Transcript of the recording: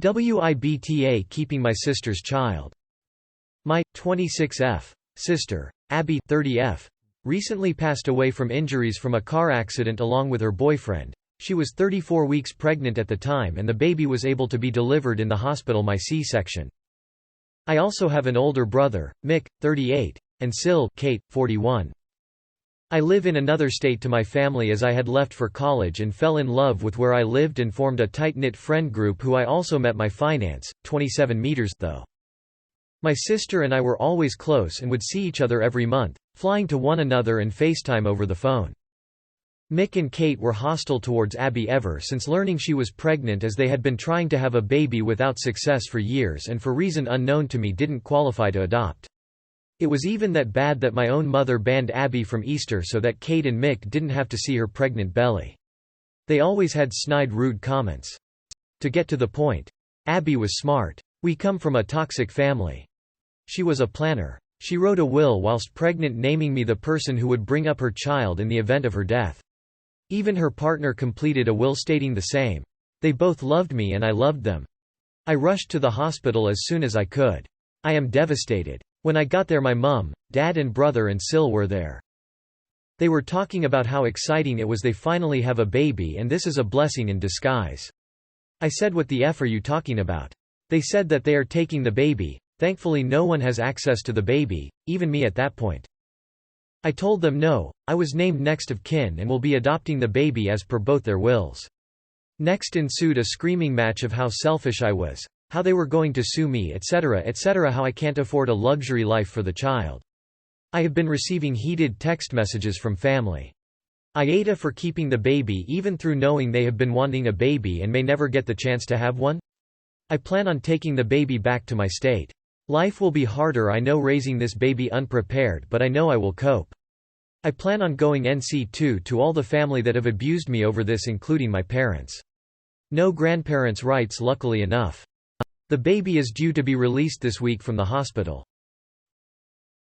WIBTA Keeping my sister's child. My 26F sister, Abby 30F, recently passed away from injuries from a car accident along with her boyfriend. She was 34 weeks pregnant at the time and the baby was able to be delivered in the hospital by C-section. I also have an older brother, Mick, 38, and Sil, Kate, 41. I live in another state to my family as I had left for college and fell in love with where I lived and formed a tight-knit friend group who I also met my finance, 27 meters, though. My sister and I were always close and would see each other every month, flying to one another and FaceTime over the phone. Mick and Kate were hostile towards Abby ever since learning she was pregnant, as they had been trying to have a baby without success for years and for reason unknown to me didn't qualify to adopt. It was even that bad that my own mother banned Abby from Easter so that Kate and Mick didn't have to see her pregnant belly. They always had snide, rude comments. To get to the point, Abby was smart. We come from a toxic family. She was a planner. She wrote a will whilst pregnant naming me the person who would bring up her child in the event of her death. Even her partner completed a will stating the same. They both loved me and I loved them. I rushed to the hospital as soon as I could. I am devastated. When I got there, my mum, dad and brother and Sil were there. They were talking about how exciting it was they finally have a baby and this is a blessing in disguise. I said, "What the F are you talking about?" They said that they are taking the baby. Thankfully no one has access to the baby, even me at that point. I told them no, I was named next of kin and will be adopting the baby as per both their wills. Next ensued a screaming match of how selfish I was, how they were going to sue me, etc., how I can't afford a luxury life for the child. I have been receiving heated text messages from family. AITA for keeping the baby even through knowing they have been wanting a baby and may never get the chance to have one? I plan on taking the baby back to my state. Life will be harder, I know, raising this baby unprepared, but I know I will cope. I plan on going NC2 to all the family that have abused me over this, including my parents. No grandparents' rights, luckily enough. The baby is due to be released this week from the hospital.